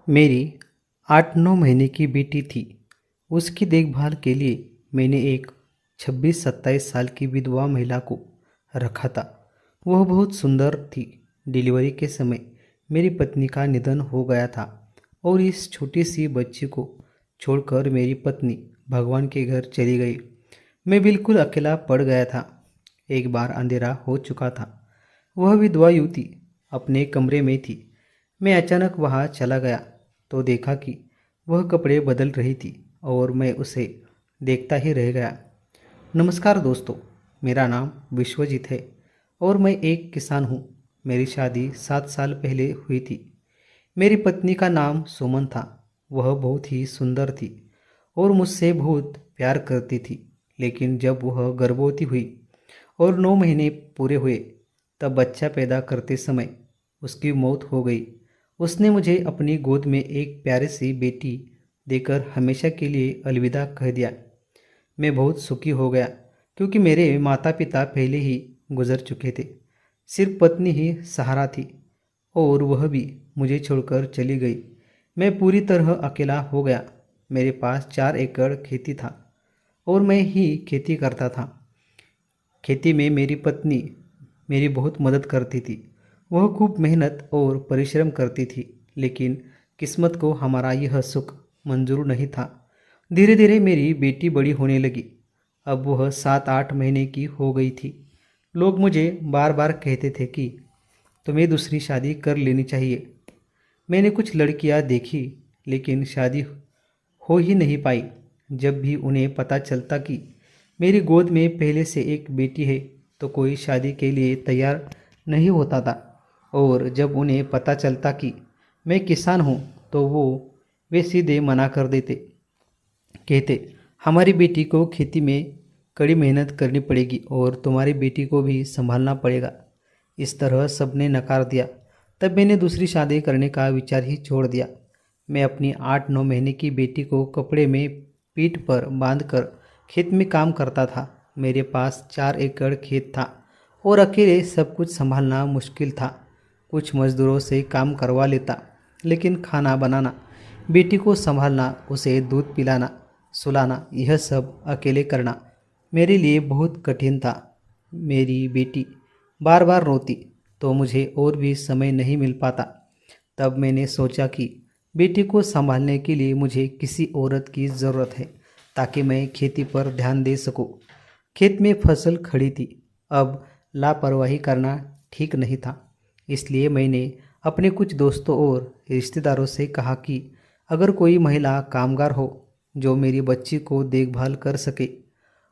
मेरी 8-9 महीने की बेटी थी। उसकी देखभाल के लिए मैंने एक 26-27 साल की विधवा महिला को रखा था। वह बहुत सुंदर थी। डिलीवरी के समय मेरी पत्नी का निधन हो गया था और इस छोटी सी बच्ची को छोड़कर मेरी पत्नी भगवान के घर चली गई। मैं बिल्कुल अकेला पड़ गया था। एक बार अंधेरा हो चुका था। वह विधवा युवती अपने कमरे में थी। मैं अचानक वहाँ चला गया तो देखा कि वह कपड़े बदल रही थी और मैं उसे देखता ही रह गया। नमस्कार दोस्तों, मेरा नाम विश्वजीत है और मैं एक किसान हूँ। मेरी शादी 7 साल पहले हुई थी। मेरी पत्नी का नाम सुमन था। वह बहुत ही सुंदर थी और मुझसे बहुत प्यार करती थी। लेकिन जब वह गर्भवती हुई और 9 महीने पूरे हुए तब बच्चा पैदा करते समय उसकी मौत हो गई। उसने मुझे अपनी गोद में एक प्यारी सी बेटी देकर हमेशा के लिए अलविदा कह दिया। मैं बहुत सुखी हो गया क्योंकि मेरे माता पिता पहले ही गुजर चुके थे। सिर्फ पत्नी ही सहारा थी और वह भी मुझे छोड़कर चली गई। मैं पूरी तरह अकेला हो गया। मेरे पास 4 एकड़ खेती था और मैं ही खेती करता था। खेती में मेरी पत्नी मेरी बहुत मदद करती थी। वह खूब मेहनत और परिश्रम करती थी, लेकिन किस्मत को हमारा यह सुख मंजूर नहीं था। धीरे धीरे मेरी बेटी बड़ी होने लगी। अब वह 7-8 महीने की हो गई थी। लोग मुझे बार बार कहते थे कि तुम्हें दूसरी शादी कर लेनी चाहिए। मैंने कुछ लड़कियां देखी, लेकिन शादी हो ही नहीं पाई। जब भी उन्हें पता चलता कि मेरी गोद में पहले से एक बेटी है तो कोई शादी के लिए तैयार नहीं होता था। और जब उन्हें पता चलता कि मैं किसान हूँ तो वे सीधे मना कर देते। कहते, हमारी बेटी को खेती में कड़ी मेहनत करनी पड़ेगी और तुम्हारी बेटी को भी संभालना पड़ेगा। इस तरह सबने नकार दिया। तब मैंने दूसरी शादी करने का विचार ही छोड़ दिया। मैं अपनी 8-9 महीने की बेटी को कपड़े में पीठ पर बांधकर खेत में काम करता था। मेरे पास 4 एकड़ खेत था और अकेले सब कुछ संभालना मुश्किल था। कुछ मज़दूरों से काम करवा लेता, लेकिन खाना बनाना, बेटी को संभालना, उसे दूध पिलाना, सुलाना, यह सब अकेले करना मेरे लिए बहुत कठिन था। मेरी बेटी बार बार रोती तो मुझे और भी समय नहीं मिल पाता। तब मैंने सोचा कि बेटी को संभालने के लिए मुझे किसी औरत की ज़रूरत है ताकि मैं खेती पर ध्यान दे सकूं। खेत में फसल खड़ी थी। अब लापरवाही करना ठीक नहीं था। इसलिए मैंने अपने कुछ दोस्तों और रिश्तेदारों से कहा कि अगर कोई महिला कामगार हो जो मेरी बच्ची को देखभाल कर सके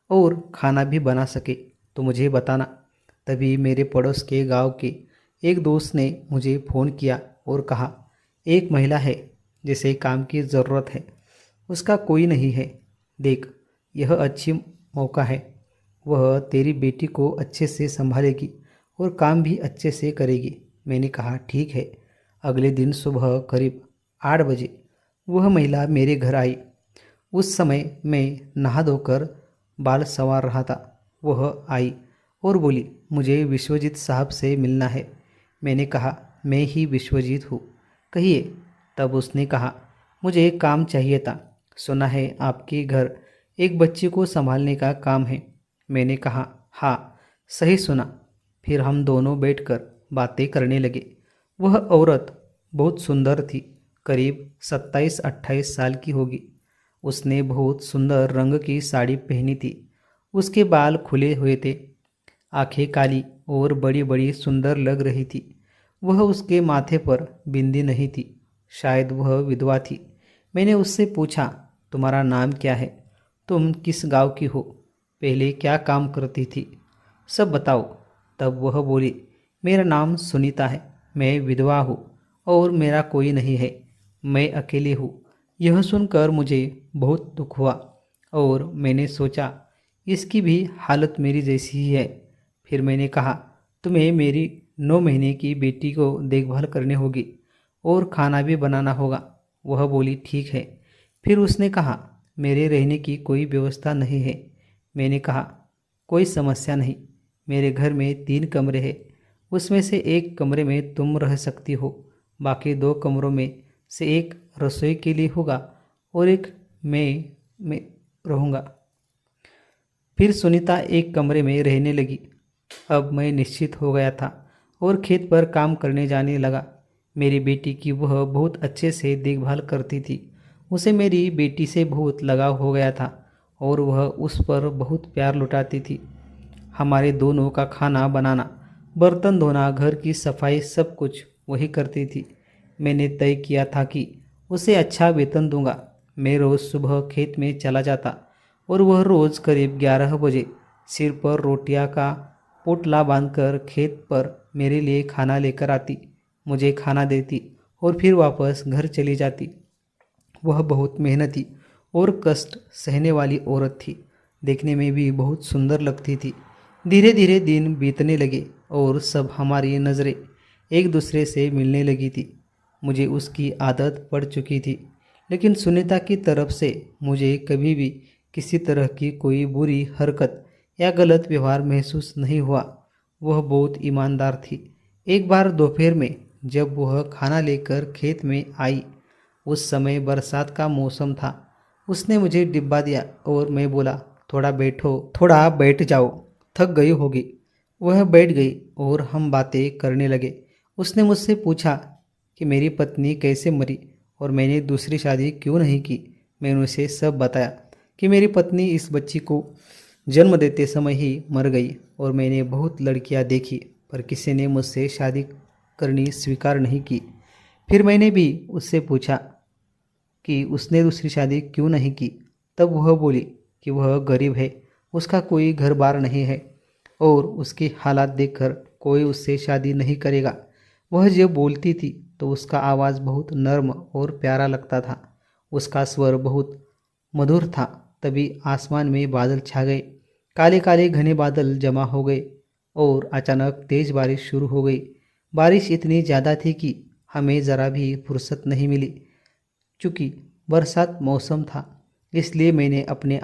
और खाना भी बना सके तो मुझे बताना। तभी मेरे पड़ोस के गांव के एक दोस्त ने मुझे फ़ोन किया और कहा, एक महिला है जिसे काम की ज़रूरत है, उसका कोई नहीं है। देख, यह अच्छी मौका है। वह तेरी बेटी को अच्छे से संभालेगी और काम भी अच्छे से करेगी। मैंने कहा, ठीक है। अगले दिन सुबह करीब 8 बजे वह महिला मेरे घर आई। उस समय मैं नहा धोकर बाल संवार रहा था। वह आई और बोली, मुझे विश्वजीत साहब से मिलना है। मैंने कहा, मैं ही विश्वजीत हूँ, कहिए। तब उसने कहा, मुझे एक काम चाहिए था। सुना है आपके घर एक बच्ची को संभालने का काम है। मैंने कहा, हाँ, सही सुना। फिर हम दोनों बैठकर बातें करने लगे। वह औरत बहुत सुंदर थी, करीब 27-28 साल की होगी। उसने बहुत सुंदर रंग की साड़ी पहनी थी। उसके बाल खुले हुए थे, आंखें काली और बड़ी बड़ी सुंदर लग रही थी। वह उसके माथे पर बिंदी नहीं थी। शायद वह विधवा थी। मैंने उससे पूछा, तुम्हारा नाम क्या है? तुम किस गांव की हो? पहले क्या काम करती थी? सब बताओ। तब वह बोली, मेरा नाम सुनीता है। मैं विधवा हूँ और मेरा कोई नहीं है। मैं अकेली हूँ। यह सुनकर मुझे बहुत दुख हुआ और मैंने सोचा, इसकी भी हालत मेरी जैसी ही है। फिर मैंने कहा, तुम्हें मेरी 9 महीने की बेटी को देखभाल करनी होगी और खाना भी बनाना होगा। वह बोली, ठीक है। फिर उसने कहा, मेरे रहने की कोई व्यवस्था नहीं है। मैंने कहा, कोई समस्या नहीं। मेरे घर में 3 कमरे हैं। उसमें से एक कमरे में तुम रह सकती हो, बाकी 2 कमरों में से एक रसोई के लिए होगा और एक मैं रहूँगा। फिर सुनीता एक कमरे में रहने लगी। अब मैं निश्चित हो गया था और खेत पर काम करने जाने लगा। मेरी बेटी की वह बहुत अच्छे से देखभाल करती थी। उसे मेरी बेटी से बहुत लगाव हो गया था और वह उस पर बहुत प्यार लुटाती थी। हमारे दोनों का खाना बनाना, बर्तन धोना, घर की सफाई सब कुछ वही करती थी। मैंने तय किया था कि उसे अच्छा वेतन दूंगा। मैं रोज़ सुबह खेत में चला जाता और वह रोज़ करीब 11 बजे सिर पर रोटियां का पोटला बांधकर खेत पर मेरे लिए खाना लेकर आती, मुझे खाना देती और फिर वापस घर चली जाती। वह बहुत मेहनती और कष्ट सहने वाली औरत थी। देखने में भी बहुत सुंदर लगती थी। धीरे धीरे दिन बीतने लगे और सब हमारी नज़रें एक दूसरे से मिलने लगी थी। मुझे उसकी आदत पड़ चुकी थी, लेकिन सुनीता की तरफ से मुझे कभी भी किसी तरह की कोई बुरी हरकत या गलत व्यवहार महसूस नहीं हुआ। वह बहुत ईमानदार थी। एक बार दोपहर में जब वह खाना लेकर खेत में आई, उस समय बरसात का मौसम था, उसने मुझे डिब्बा दिया और मैं बोला, थोड़ा बैठ जाओ, थक गई होगी। वह बैठ गई और हम बातें करने लगे। उसने मुझसे पूछा कि मेरी पत्नी कैसे मरी और मैंने दूसरी शादी क्यों नहीं की। मैंने उसे सब बताया कि मेरी पत्नी इस बच्ची को जन्म देते समय ही मर गई और मैंने बहुत लड़कियां देखी, पर किसी ने मुझसे शादी करनी स्वीकार नहीं की। फिर मैंने भी उससे पूछा कि उसने दूसरी शादी क्यों नहीं की। तब वह बोली कि वह गरीब है, उसका कोई घर बार नहीं है और उसकी हालात देखकर कोई उससे शादी नहीं करेगा। वह जब बोलती थी तो उसका आवाज़ बहुत नर्म और प्यारा लगता था। उसका स्वर बहुत मधुर था। तभी आसमान में बादल छा गए। काले काले घने बादल जमा हो गए और अचानक तेज बारिश शुरू हो गई। बारिश इतनी ज़्यादा थी कि हमें ज़रा भी फुर्सत नहीं मिली। चूँकि बरसात मौसम था, इसलिए मैंने अपने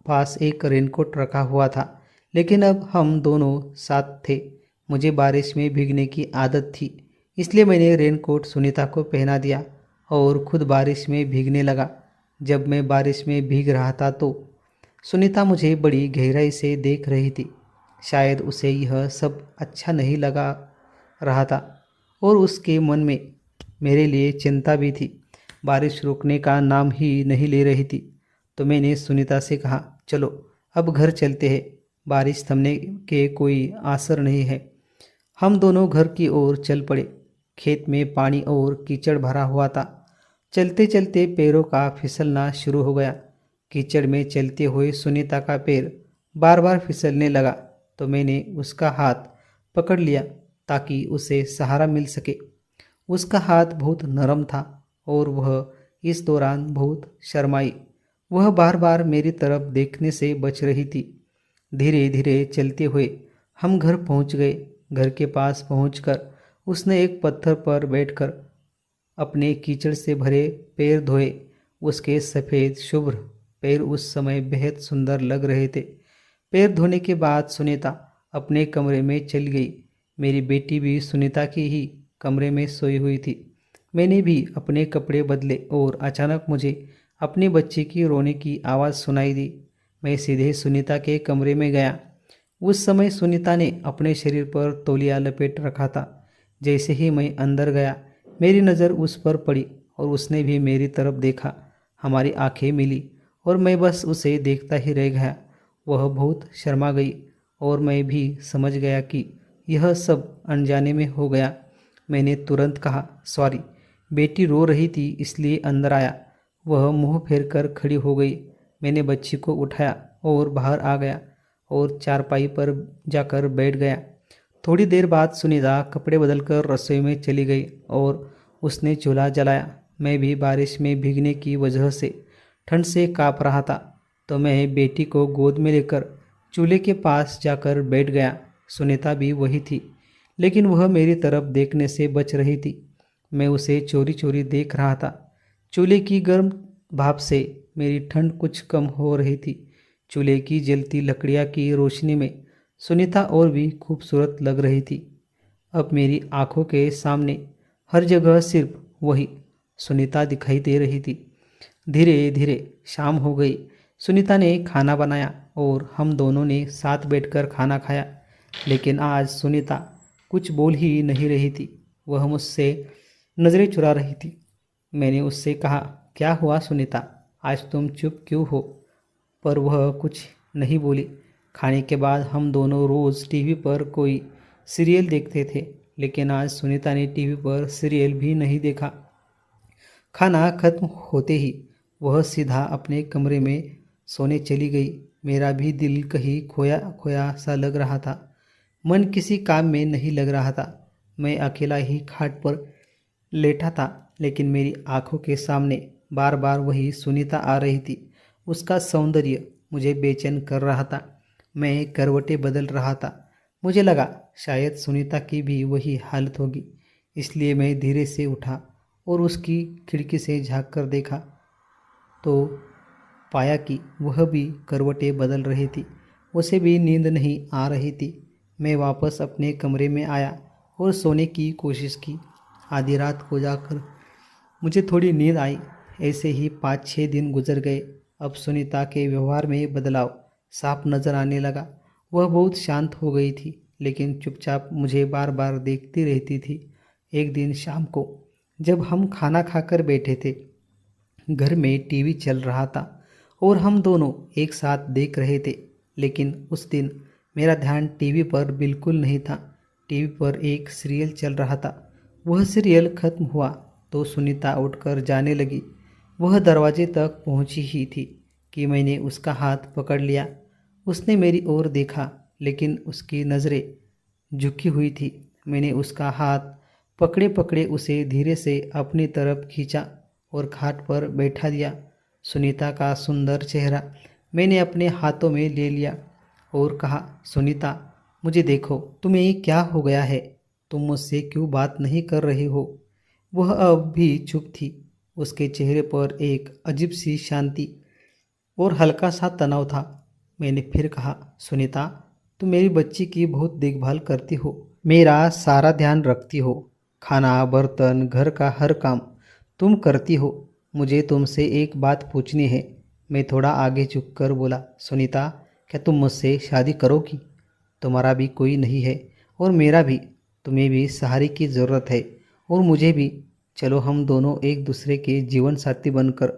पास एक रेनकोट रखा हुआ था, लेकिन अब हम दोनों साथ थे। मुझे बारिश में भीगने की आदत थी, इसलिए मैंने रेनकोट सुनीता को पहना दिया और खुद बारिश में भीगने लगा। जब मैं बारिश में भीग रहा था तो सुनीता मुझे बड़ी गहराई से देख रही थी। शायद उसे यह सब अच्छा नहीं लगा रहा था और उसके मन में मेरे लिए चिंता भी थी। बारिश रुकने का नाम ही नहीं ले रही थी, तो मैंने सुनीता से कहा, चलो अब घर चलते हैं, बारिश थमने के कोई आसर नहीं है। हम दोनों घर की ओर चल पड़े। खेत में पानी और कीचड़ भरा हुआ था। चलते चलते पैरों का फिसलना शुरू हो गया। कीचड़ में चलते हुए सुनीता का पैर बार बार फिसलने लगा, तो मैंने उसका हाथ पकड़ लिया ताकि उसे सहारा मिल सके। उसका हाथ बहुत नरम था और वह इस दौरान बहुत शर्माई। वह बार बार मेरी तरफ देखने से बच रही थी। धीरे धीरे चलते हुए हम घर पहुंच गए। घर के पास पहुंचकर उसने एक पत्थर पर बैठकर अपने कीचड़ से भरे पैर धोए। उसके सफ़ेद शुभ्र पैर उस समय बेहद सुंदर लग रहे थे। पैर धोने के बाद सुनीता अपने कमरे में चली गई। मेरी बेटी भी सुनीता की ही कमरे में सोई हुई थी। मैंने भी अपने कपड़े बदले और अचानक मुझे अपने बच्चे की रोने की आवाज़ सुनाई दी। मैं सीधे सुनीता के कमरे में गया। उस समय सुनीता ने अपने शरीर पर तौलिया लपेट रखा था। जैसे ही मैं अंदर गया, मेरी नज़र उस पर पड़ी और उसने भी मेरी तरफ देखा। हमारी आंखें मिली और मैं बस उसे देखता ही रह गया। वह बहुत शर्मा गई और मैं भी समझ गया कि यह सब अनजाने में हो गया। मैंने तुरंत कहा, सॉरी। बेटी रो रही थी इसलिए अंदर आया। वह मुंह फेर कर खड़ी हो गई। मैंने बच्ची को उठाया और बाहर आ गया और चारपाई पर जाकर बैठ गया। थोड़ी देर बाद सुनीता कपड़े बदलकर रसोई में चली गई और उसने चूल्हा जलाया। मैं भी बारिश में भीगने की वजह से ठंड से काँप रहा था, तो मैं बेटी को गोद में लेकर चूल्हे के पास जाकर बैठ गया। सुनीता भी वही थी, लेकिन वह मेरी तरफ देखने से बच रही थी। मैं उसे चोरी चोरी देख रहा था। चूल्हे की गर्म भाप से मेरी ठंड कुछ कम हो रही थी। चूल्हे की जलती लकड़ियाँ की रोशनी में सुनीता और भी खूबसूरत लग रही थी। अब मेरी आंखों के सामने हर जगह सिर्फ वही सुनीता दिखाई दे रही थी। धीरे धीरे शाम हो गई। सुनीता ने खाना बनाया और हम दोनों ने साथ बैठकर खाना खाया। लेकिन आज सुनीता कुछ बोल ही नहीं रही थी। वह मुझसे नज़रें चुरा रही थी। मैंने उससे कहा, क्या हुआ सुनीता, आज तुम चुप क्यों हो? पर वह कुछ नहीं बोली। खाने के बाद हम दोनों रोज़ टीवी पर कोई सीरियल देखते थे, लेकिन आज सुनीता ने टीवी पर सीरियल भी नहीं देखा। खाना खत्म होते ही वह सीधा अपने कमरे में सोने चली गई। मेरा भी दिल कहीं खोया खोया सा लग रहा था। मन किसी काम में नहीं लग रहा था। मैं अकेला ही खाट पर लेटा था, लेकिन मेरी आंखों के सामने बार बार वही सुनीता आ रही थी। उसका सौंदर्य मुझे बेचैन कर रहा था। मैं करवटें बदल रहा था। मुझे लगा शायद सुनीता की भी वही हालत होगी। इसलिए मैं धीरे से उठा और उसकी खिड़की से झांक कर देखा तो पाया कि वह भी करवटें बदल रही थी। उसे भी नींद नहीं आ रही थी। मैं वापस अपने कमरे में आया और सोने की कोशिश की। आधी रात को जाकर मुझे थोड़ी नींद आई। ऐसे ही 5-6 दिन गुजर गए। अब सुनीता के व्यवहार में बदलाव साफ नजर आने लगा। वह बहुत शांत हो गई थी, लेकिन चुपचाप मुझे बार बार देखती रहती थी। एक दिन शाम को जब हम खाना खाकर बैठे थे, घर में टीवी चल रहा था और हम दोनों एक साथ देख रहे थे। लेकिन उस दिन मेरा ध्यान टीवी पर बिल्कुल नहीं था। टीवी पर एक सीरियल चल रहा था। वह सीरियल खत्म हुआ तो सुनीता उठकर जाने लगी। वह दरवाजे तक पहुंची ही थी कि मैंने उसका हाथ पकड़ लिया। उसने मेरी ओर देखा, लेकिन उसकी नज़रें झुकी हुई थी। मैंने उसका हाथ पकड़े पकड़े उसे धीरे से अपनी तरफ खींचा और खाट पर बैठा दिया। सुनीता का सुंदर चेहरा मैंने अपने हाथों में ले लिया और कहा, सुनीता, मुझे देखो, तुम्हें क्या हो गया है? तुम मुझसे क्यों बात नहीं कर रही हो? वह अब भी चुप थी। उसके चेहरे पर एक अजीब सी शांति और हल्का सा तनाव था। मैंने फिर कहा, सुनीता, तुम मेरी बच्ची की बहुत देखभाल करती हो, मेरा सारा ध्यान रखती हो। खाना, बर्तन, घर का हर काम तुम करती हो। मुझे तुमसे एक बात पूछनी है। मैं थोड़ा आगे झुककर बोला, सुनीता, क्या तुम मुझसे शादी करोगी? तुम्हारा भी कोई नहीं है और मेरा भी। तुम्हें भी सहारे की ज़रूरत है और मुझे भी। चलो हम दोनों एक दूसरे के जीवन साथी बनकर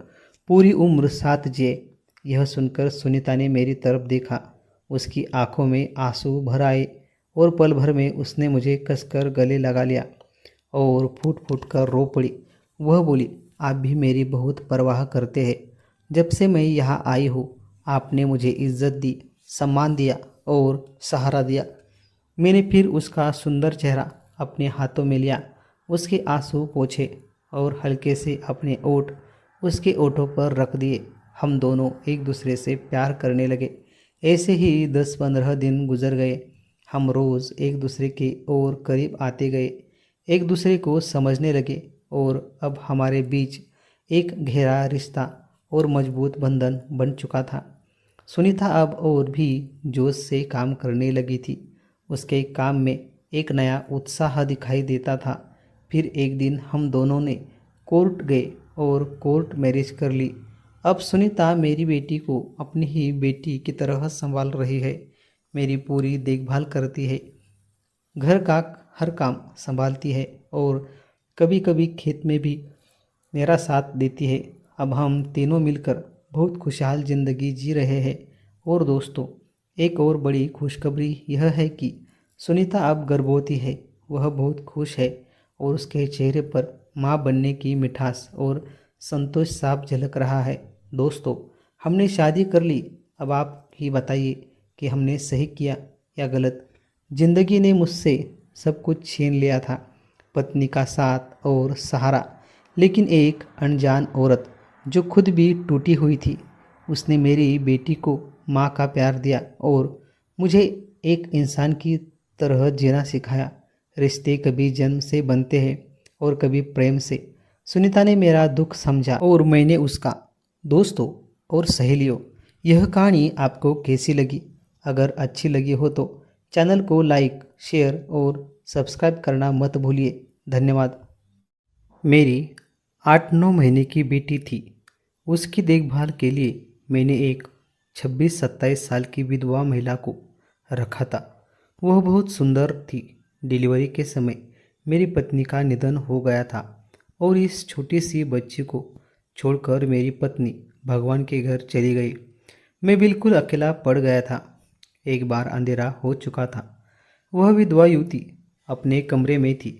पूरी उम्र साथ जिए। यह सुनकर सुनीता ने मेरी तरफ देखा। उसकी आंखों में आंसू भर आए और पल भर में उसने मुझे कसकर गले लगा लिया और फूट फूट कर रो पड़ी। वह बोली, आप भी मेरी बहुत परवाह करते हैं। जब से मैं यहाँ आई हूँ, आपने मुझे इज्जत दी, सम्मान दिया और सहारा दिया। मैंने फिर उसका सुंदर चेहरा अपने हाथों में लिया, उसके आंसू पोंछे और हल्के से अपने ओठ उसके ओठों पर रख दिए। हम दोनों एक दूसरे से प्यार करने लगे। ऐसे ही 10-15 दिन गुजर गए। हम रोज़ एक दूसरे के और करीब आते गए, एक दूसरे को समझने लगे और अब हमारे बीच एक गहरा रिश्ता और मजबूत बंधन बन चुका था। सुनीता अब और भी जोश से काम करने लगी थी। उसके काम में एक नया उत्साह दिखाई देता था। फिर एक दिन हम दोनों ने कोर्ट गए और कोर्ट मैरिज कर ली। अब सुनीता मेरी बेटी को अपनी ही बेटी की तरह संभाल रही है। मेरी पूरी देखभाल करती है, घर का हर काम संभालती है और कभी कभी खेत में भी मेरा साथ देती है। अब हम तीनों मिलकर बहुत खुशहाल ज़िंदगी जी रहे हैं। और दोस्तों, एक और बड़ी खुशखबरी यह है कि सुनीता अब गर्भवती है। वह बहुत खुश है और उसके चेहरे पर माँ बनने की मिठास और संतोष साफ झलक रहा है। दोस्तों, हमने शादी कर ली। अब आप ही बताइए कि हमने सही किया या गलत। जिंदगी ने मुझसे सब कुछ छीन लिया था, पत्नी का साथ और सहारा, लेकिन एक अनजान औरत जो खुद भी टूटी हुई थी, उसने मेरी बेटी को माँ का प्यार दिया और मुझे एक इंसान की तरह जीना सिखाया। रिश्ते कभी जन्म से बनते हैं और कभी प्रेम से। सुनीता ने मेरा दुख समझा और मैंने उसका। दोस्तों और सहेलियों, यह कहानी आपको कैसी लगी? अगर अच्छी लगी हो तो चैनल को लाइक, शेयर और सब्सक्राइब करना मत भूलिए। धन्यवाद। मेरी 8-9 महीने की बेटी थी। उसकी देखभाल के लिए मैंने एक 26-27 साल की विधवा महिला को रखा था। वह बहुत सुंदर थी। डिलीवरी के समय मेरी पत्नी का निधन हो गया था और इस छोटी सी बच्ची को छोड़कर मेरी पत्नी भगवान के घर चली गई। मैं बिल्कुल अकेला पड़ गया था। एक बार अंधेरा हो चुका था। वह विधवा युवती अपने कमरे में थी।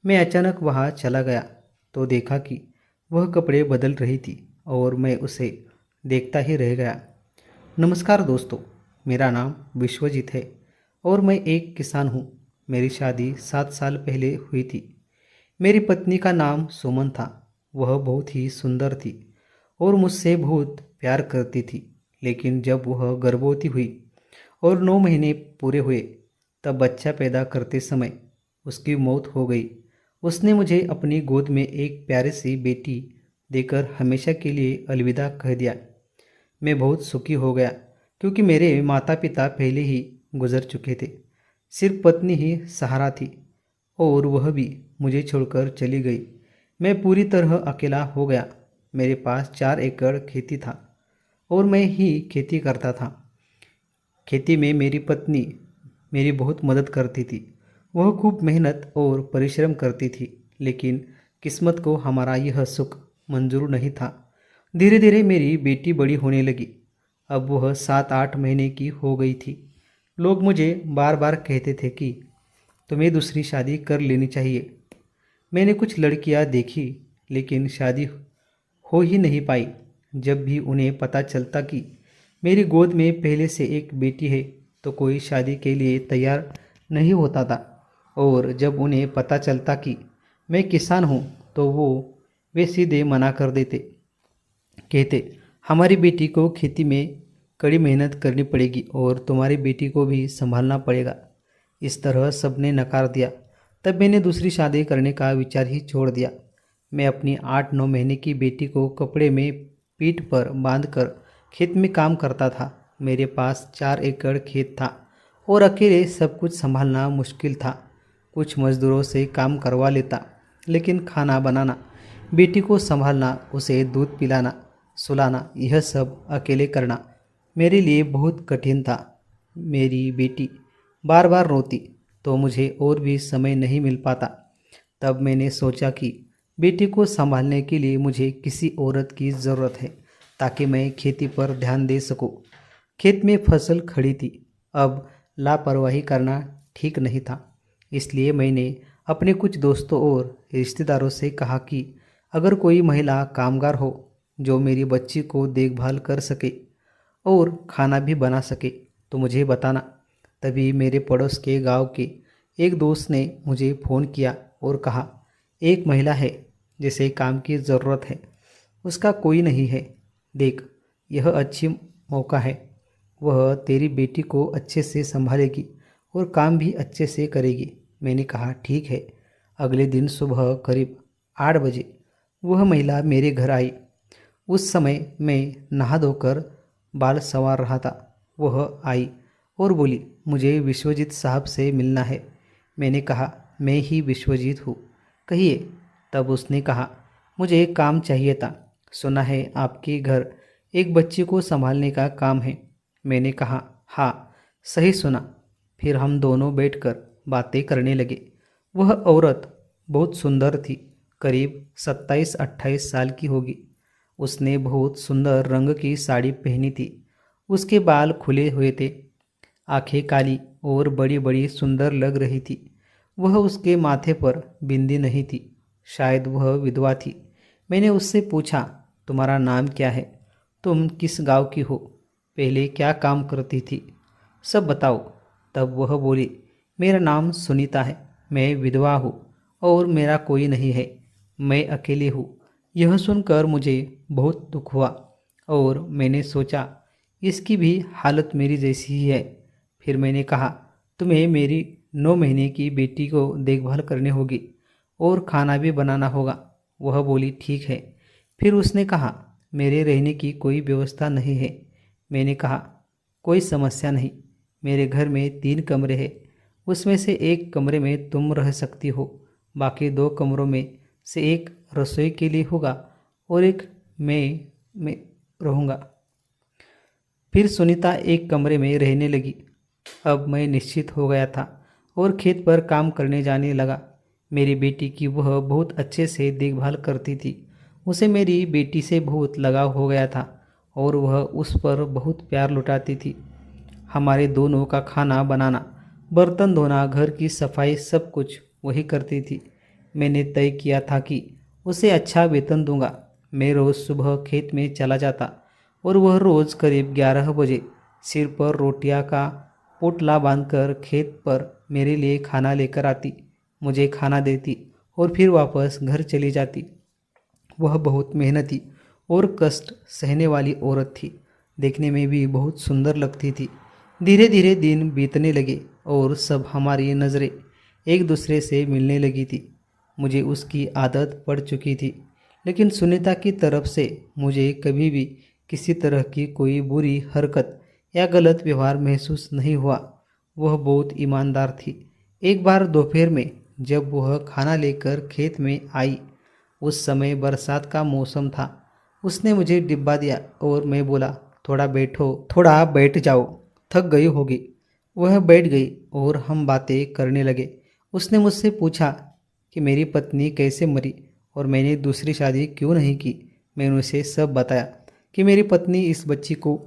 मैं अचानक वहाँ चला गया तो देखा कि वह कपड़े बदल रही थी और मैं उसे देखता ही रह गया। नमस्कार दोस्तों, मेरा नाम विश्वजीत है और मैं एक किसान हूँ। मेरी शादी 7 साल पहले हुई थी। मेरी पत्नी का नाम सुमन था। वह बहुत ही सुंदर थी और मुझसे बहुत प्यार करती थी। लेकिन जब वह गर्भवती हुई और 9 महीने पूरे हुए तब बच्चा पैदा करते समय उसकी मौत हो गई। उसने मुझे अपनी गोद में एक प्यारी सी बेटी देकर हमेशा के लिए अलविदा कह दिया। मैं बहुत सुखी हो गया क्योंकि मेरे माता पिता पहले ही गुजर चुके थे। सिर्फ पत्नी ही सहारा थी और वह भी मुझे छोड़कर चली गई। मैं पूरी तरह अकेला हो गया। मेरे पास 4 एकड़ खेती था और मैं ही खेती करता था। खेती में मेरी पत्नी मेरी बहुत मदद करती थी। वह खूब मेहनत और परिश्रम करती थी, लेकिन किस्मत को हमारा यह सुख मंजूर नहीं था। धीरे धीरे मेरी बेटी बड़ी होने लगी। अब वह 7-8 महीने की हो गई थी। लोग मुझे बार बार कहते थे कि तुम्हें दूसरी शादी कर लेनी चाहिए। मैंने कुछ लड़कियां देखी, लेकिन शादी हो ही नहीं पाई। जब भी उन्हें पता चलता कि मेरी गोद में पहले से एक बेटी है तो कोई शादी के लिए तैयार नहीं होता था। और जब उन्हें पता चलता कि मैं किसान हूँ तो वे सीधे मना कर देते। कहते, हमारी बेटी को खेती में कड़ी मेहनत करनी पड़ेगी और तुम्हारी बेटी को भी संभालना पड़ेगा। इस तरह सबने नकार दिया। तब मैंने दूसरी शादी करने का विचार ही छोड़ दिया। मैं अपनी 8-9 महीने की बेटी को कपड़े में पीठ पर बांधकर खेत में काम करता था। मेरे पास 4 एकड़ खेत था और अकेले सब कुछ संभालना मुश्किल था। कुछ मजदूरों से काम करवा लेता, लेकिन खाना बनाना, बेटी को संभालना, उसे दूध पिलाना, सुलाना, यह सब अकेले करना मेरे लिए बहुत कठिन था। मेरी बेटी बार बार रोती तो मुझे और भी समय नहीं मिल पाता। तब मैंने सोचा कि बेटी को संभालने के लिए मुझे किसी औरत की ज़रूरत है ताकि मैं खेती पर ध्यान दे सकूं। खेत में फसल खड़ी थी। अब लापरवाही करना ठीक नहीं था। इसलिए मैंने अपने कुछ दोस्तों और रिश्तेदारों से कहा कि अगर कोई महिला कामगार हो जो मेरी बच्ची को देखभाल कर सके और खाना भी बना सके तो मुझे बताना। तभी मेरे पड़ोस के गांव के एक दोस्त ने मुझे फ़ोन किया और कहा, एक महिला है जिसे काम की ज़रूरत है, उसका कोई नहीं है। देख, यह अच्छी मौका है। वह तेरी बेटी को अच्छे से संभालेगी और काम भी अच्छे से करेगी। मैंने कहा, ठीक है। अगले दिन सुबह करीब 8 बजे वह महिला मेरे घर आई। उस समय मैं नहा धोकर बाल संवार रहा था। वह आई और बोली, मुझे विश्वजीत साहब से मिलना है। मैंने कहा, मैं ही विश्वजीत हूँ, कहिए। तब उसने कहा, मुझे एक काम चाहिए था। सुना है आपके घर एक बच्ची को संभालने का काम है। मैंने कहा, हाँ, सही सुना। फिर हम दोनों बैठकर बातें करने लगे। वह औरत बहुत सुंदर थी, करीब 27-28 साल की होगी। उसने बहुत सुंदर रंग की साड़ी पहनी थी। उसके बाल खुले हुए थे, आंखें काली और बड़ी बड़ी सुंदर लग रही थी। वह उसके माथे पर बिंदी नहीं थी। शायद वह विधवा थी। मैंने उससे पूछा, तुम्हारा नाम क्या है? तुम किस गांव की हो? पहले क्या काम करती थी? सब बताओ। तब वह बोली, मेरा नाम सुनीता है। मैं विधवा हूँ और मेरा कोई नहीं है। मैं अकेली हूँ। यह सुनकर मुझे बहुत दुख हुआ और मैंने सोचा, इसकी भी हालत मेरी जैसी ही है। फिर मैंने कहा, तुम्हें मेरी 9 महीने की बेटी को देखभाल करनी होगी और खाना भी बनाना होगा। वह बोली, ठीक है। फिर उसने कहा, मेरे रहने की कोई व्यवस्था नहीं है। मैंने कहा, कोई समस्या नहीं। मेरे घर में 3 कमरे हैं। उसमें से एक कमरे में तुम रह सकती हो, बाकी 2 कमरों में से एक रसोई के लिए होगा और एक मैं रहूँगा। फिर सुनीता एक कमरे में रहने लगी। अब मैं निश्चित हो गया था और खेत पर काम करने जाने लगा। मेरी बेटी की वह बहुत अच्छे से देखभाल करती थी। उसे मेरी बेटी से बहुत लगाव हो गया था और वह उस पर बहुत प्यार लुटाती थी। हमारे दोनों का खाना बनाना, बर्तन धोना, घर की सफाई सब कुछ वही करती थी। मैंने तय किया था कि उसे अच्छा वेतन दूंगा। मैं रोज़ सुबह खेत में चला जाता और वह रोज़ करीब 11 बजे सिर पर रोटियां का पोटला बांधकर खेत पर मेरे लिए खाना लेकर आती, मुझे खाना देती और फिर वापस घर चली जाती। वह बहुत मेहनती और कष्ट सहने वाली औरत थी। देखने में भी बहुत सुंदर लगती थी। धीरे धीरे दिन बीतने लगे और सब हमारी नज़रें एक दूसरे से मिलने लगी थी। मुझे उसकी आदत पड़ चुकी थी, लेकिन सुनीता की तरफ से मुझे कभी भी किसी तरह की कोई बुरी हरकत या गलत व्यवहार महसूस नहीं हुआ। वह बहुत ईमानदार थी। एक बार दोपहर में जब वह खाना लेकर खेत में आई, उस समय बरसात का मौसम था। उसने मुझे डिब्बा दिया और मैं बोला, थोड़ा बैठ जाओ, थक गई होगी। वह बैठ गई और हम बातें करने लगे। उसने मुझसे पूछा कि मेरी पत्नी कैसे मरी और मैंने दूसरी शादी क्यों नहीं की। मैंने उसे सब बताया कि मेरी पत्नी इस बच्ची को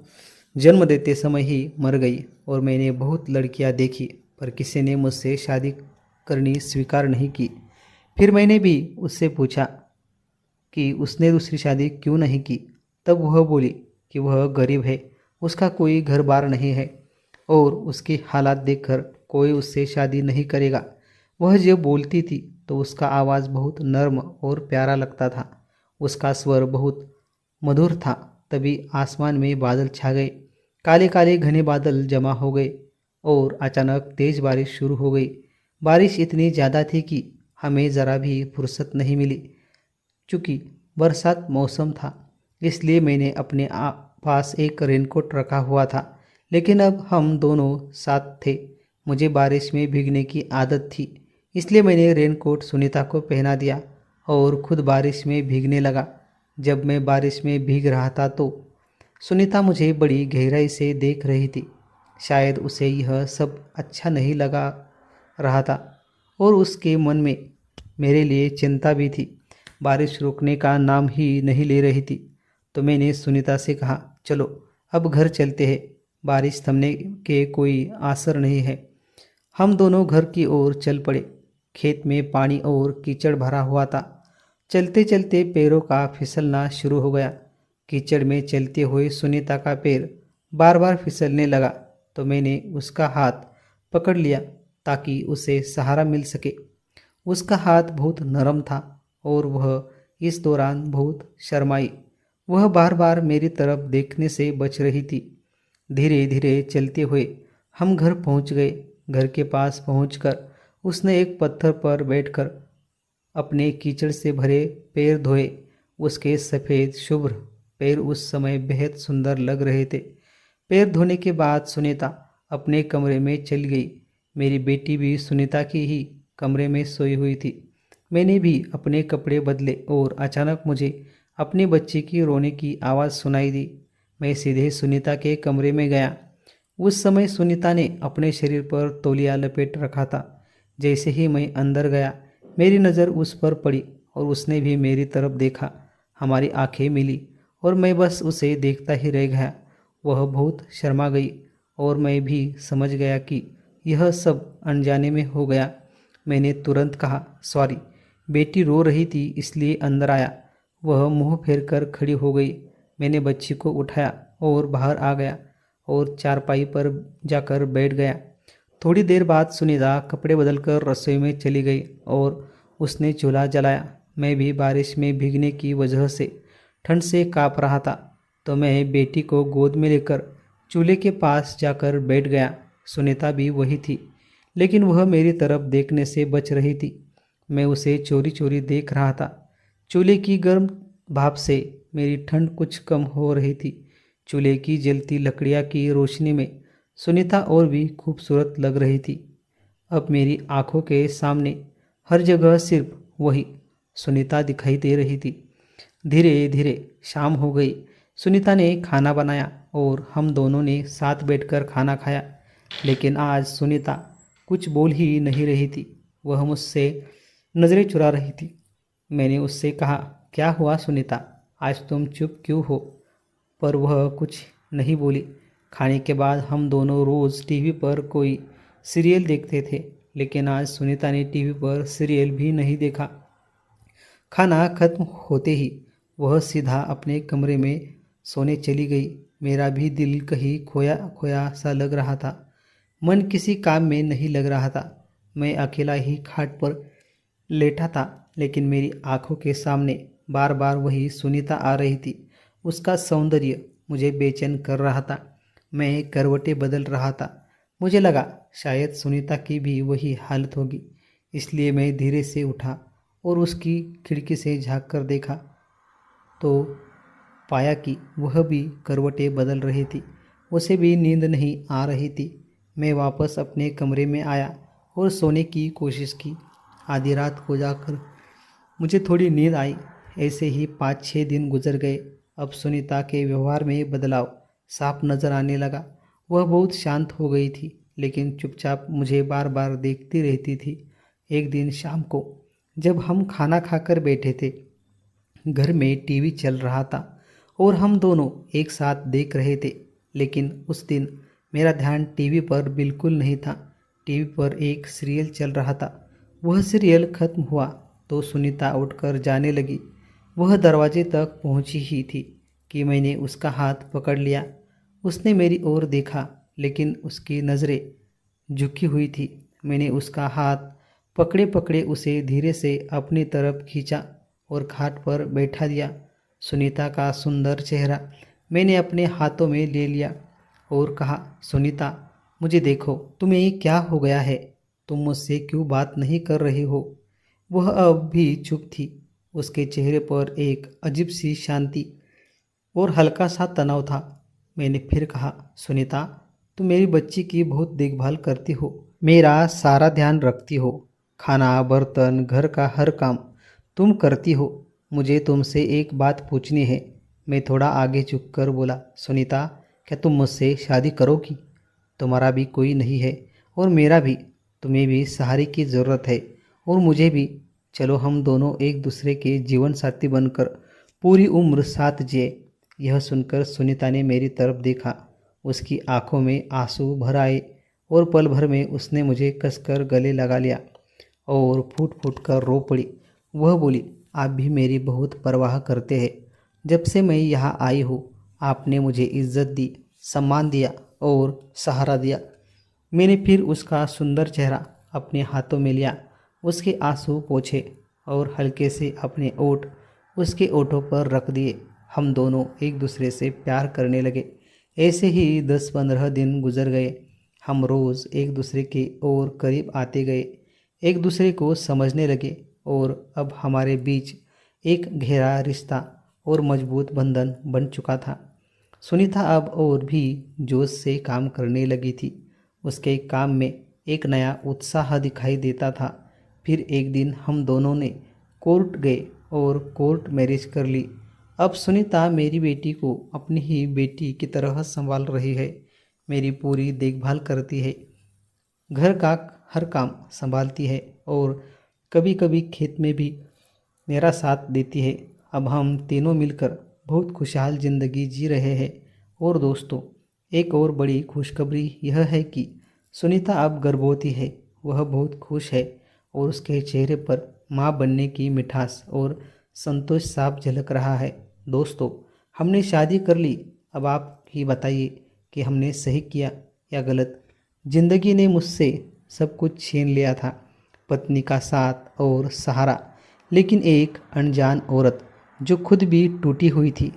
जन्म देते समय ही मर गई और मैंने बहुत लड़कियां देखी, पर किसी ने मुझसे शादी करनी स्वीकार नहीं की। फिर मैंने भी उससे पूछा कि उसने दूसरी शादी क्यों नहीं की। तब वह बोली कि वह गरीब है, उसका कोई घर बार नहीं है और उसकी हालात देखकर कोई उससे शादी नहीं करेगा। वह जब बोलती थी तो उसका आवाज़ बहुत नर्म और प्यारा लगता था। उसका स्वर बहुत मधुर था। तभी आसमान में बादल छा गए। काले काले घने बादल जमा हो गए और अचानक तेज बारिश शुरू हो गई। बारिश इतनी ज़्यादा थी कि हमें ज़रा भी फुर्सत नहीं मिली। चूँकि बरसात मौसम था, इसलिए मैंने अपने पास एक रेनकोट रखा हुआ था, लेकिन अब हम दोनों साथ थे। मुझे बारिश में भीगने की आदत थी, इसलिए मैंने रेनकोट सुनीता को पहना दिया और खुद बारिश में भीगने लगा। जब मैं बारिश में भीग रहा था तो सुनीता मुझे बड़ी गहराई से देख रही थी। शायद उसे यह सब अच्छा नहीं लगा रहा था और उसके मन में मेरे लिए चिंता भी थी। बारिश रुकने का नाम ही नहीं ले रही थी, तो मैंने सुनीता से कहा, चलो अब घर चलते हैं, बारिश थमने के कोई आसर नहीं है। हम दोनों घर की ओर चल पड़े। खेत में पानी और कीचड़ भरा हुआ था। चलते चलते पैरों का फिसलना शुरू हो गया। कीचड़ में चलते हुए सुनीता का पैर बार बार फिसलने लगा, तो मैंने उसका हाथ पकड़ लिया ताकि उसे सहारा मिल सके। उसका हाथ बहुत नरम था और वह इस दौरान बहुत शर्माई। वह बार बार मेरी तरफ देखने से बच रही थी। धीरे धीरे चलते हुए हम घर पहुंच गए। घर के पास पहुंचकर उसने एक पत्थर पर बैठकर अपने कीचड़ से भरे पैर धोए। उसके सफ़ेद शुभ्र पैर उस समय बेहद सुंदर लग रहे थे। पैर धोने के बाद सुनीता अपने कमरे में चली गई। मेरी बेटी भी सुनीता की ही कमरे में सोई हुई थी। मैंने भी अपने कपड़े बदले और अचानक मुझे अपने बच्चे की रोने की आवाज़ सुनाई दी। मैं सीधे सुनीता के कमरे में गया। उस समय सुनीता ने अपने शरीर पर तौलिया लपेट रखा था। जैसे ही मैं अंदर गया, मेरी नज़र उस पर पड़ी और उसने भी मेरी तरफ देखा। हमारी आंखें मिली और मैं बस उसे देखता ही रह गया। वह बहुत शर्मा गई और मैं भी समझ गया कि यह सब अनजाने में हो गया। मैंने तुरंत कहा, सॉरी। बेटी रो रही थी इसलिए अंदर आया। वह मुंह फेरकर खड़ी हो गई। मैंने बच्ची को उठाया और बाहर आ गया और चारपाई पर जाकर बैठ गया। थोड़ी देर बाद सुनीता कपड़े बदलकर रसोई में चली गई और उसने चूल्हा जलाया। मैं भी बारिश में भीगने की वजह से ठंड से काँप रहा था, तो मैं बेटी को गोद में लेकर चूल्हे के पास जाकर बैठ गया। सुनीता भी वही थी, लेकिन वह मेरी तरफ देखने से बच रही थी। मैं उसे चोरी चोरी देख रहा था। चूल्हे की गर्म भाप से मेरी ठंड कुछ कम हो रही थी। चूल्हे की जलती लकड़ियाँ की रोशनी में सुनीता और भी खूबसूरत लग रही थी। अब मेरी आंखों के सामने हर जगह सिर्फ वही सुनीता दिखाई दे रही थी। धीरे धीरे शाम हो गई। सुनीता ने खाना बनाया और हम दोनों ने साथ बैठकर खाना खाया। लेकिन आज सुनीता कुछ बोल ही नहीं रही थी। वह मुझसे नज़रें चुरा रही थी। मैंने उससे कहा, क्या हुआ सुनीता, आज तुम चुप क्यों हो? पर वह कुछ नहीं बोली। खाने के बाद हम दोनों रोज़ टीवी पर कोई सीरियल देखते थे, लेकिन आज सुनीता ने टीवी पर सीरियल भी नहीं देखा। खाना खत्म होते ही वह सीधा अपने कमरे में सोने चली गई। मेरा भी दिल कहीं खोया खोया सा लग रहा था। मन किसी काम में नहीं लग रहा था। मैं अकेला ही खाट पर लेटा था, लेकिन मेरी आंखों के सामने बार बार वही सुनीता आ रही थी। उसका सौंदर्य मुझे बेचैन कर रहा था। मैं करवटें बदल रहा था। मुझे लगा शायद सुनीता की भी वही हालत होगी। इसलिए मैं धीरे से उठा और उसकी खिड़की से झांक कर देखा तो पाया कि वह भी करवटें बदल रही थी। उसे भी नींद नहीं आ रही थी। मैं वापस अपने कमरे में आया और सोने की कोशिश की। आधी रात को जाकर मुझे थोड़ी नींद आई। ऐसे ही 5-6 दिन गुजर गए। अब सुनीता के व्यवहार में बदलाव साफ नजर आने लगा। वह बहुत शांत हो गई थी, लेकिन चुपचाप मुझे बार बार देखती रहती थी। एक दिन शाम को जब हम खाना खाकर बैठे थे, घर में टीवी चल रहा था और हम दोनों एक साथ देख रहे थे। लेकिन उस दिन मेरा ध्यान टीवी पर बिल्कुल नहीं था। टीवी पर एक सीरियल चल रहा था। वह सीरियल खत्म हुआ तो सुनीता उठकर जाने लगी। वह दरवाजे तक पहुंची ही थी कि मैंने उसका हाथ पकड़ लिया। उसने मेरी ओर देखा, लेकिन उसकी नज़रें झुकी हुई थी। मैंने उसका हाथ पकड़े पकड़े उसे धीरे से अपनी तरफ खींचा और खाट पर बैठा दिया। सुनीता का सुंदर चेहरा मैंने अपने हाथों में ले लिया और कहा, सुनीता, मुझे देखो, तुम्हें क्या हो गया है? तुम मुझसे क्यों बात नहीं कर रही हो? वह अब भी चुप थी। उसके चेहरे पर एक अजीब सी शांति और हल्का सा तनाव था। मैंने फिर कहा, सुनीता, तुम मेरी बच्ची की बहुत देखभाल करती हो, मेरा सारा ध्यान रखती हो। खाना, बर्तन, घर का हर काम तुम करती हो। मुझे तुमसे एक बात पूछनी है। मैं थोड़ा आगे झुककर बोला, सुनीता, क्या तुम मुझसे शादी करोगी? तुम्हारा भी कोई नहीं है और मेरा भी। तुम्हें भी सहारे की ज़रूरत है और मुझे भी। चलो हम दोनों एक दूसरे के जीवन साथी बनकर पूरी उम्र साथ जिए। यह सुनकर सुनीता ने मेरी तरफ देखा। उसकी आंखों में आंसू भर आए और पल भर में उसने मुझे कसकर गले लगा लिया और फूट फूट कर रो पड़ी। वह बोली, आप भी मेरी बहुत परवाह करते हैं। जब से मैं यहाँ आई हूँ, आपने मुझे इज्जत दी, सम्मान दिया और सहारा दिया। मैंने फिर उसका सुंदर चेहरा अपने हाथों में लिया, उसके आंसू पोंछे और हल्के से अपने ओठ उसके ओठों पर रख दिए। हम दोनों एक दूसरे से प्यार करने लगे। ऐसे ही 10-15 दिन गुजर गए। हम रोज़ एक दूसरे के और करीब आते गए, एक दूसरे को समझने लगे और अब हमारे बीच एक गहरा रिश्ता और मजबूत बंधन बन चुका था। सुनीता अब और भी जोश से काम करने लगी थी। उसके काम में एक नया उत्साह दिखाई देता था। फिर एक दिन हम दोनों ने कोर्ट गए और कोर्ट मैरिज कर ली। अब सुनीता मेरी बेटी को अपनी ही बेटी की तरह संभाल रही है, मेरी पूरी देखभाल करती है, घर का हर काम संभालती है और कभी कभी खेत में भी मेरा साथ देती है। अब हम तीनों मिलकर बहुत खुशहाल ज़िंदगी जी रहे हैं। और दोस्तों, एक और बड़ी खुशखबरी यह है कि सुनीता अब गर्भवती है। वह बहुत खुश है और उसके चेहरे पर माँ बनने की मिठास और संतोष साफ झलक रहा है। दोस्तों, हमने शादी कर ली। अब आप ही बताइए कि हमने सही किया या गलत। ज़िंदगी ने मुझसे सब कुछ छीन लिया था, पत्नी का साथ और सहारा, लेकिन एक अनजान औरत जो खुद भी टूटी हुई थी,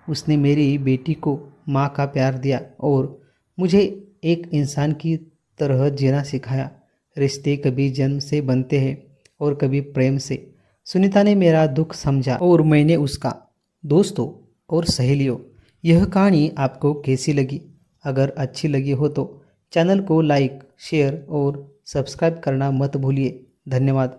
उसने मेरी बेटी को माँ का प्यार दिया और मुझे एक इंसान की तरह जीना सिखाया। रिश्ते कभी जन्म से बनते हैं और कभी प्रेम से। सुनीता ने मेरा दुख समझा और मैंने उसका। दोस्तों और सहेलियों, यह कहानी आपको कैसी लगी? अगर अच्छी लगी हो तो चैनल को लाइक, शेयर और सब्सक्राइब करना मत भूलिए। धन्यवाद।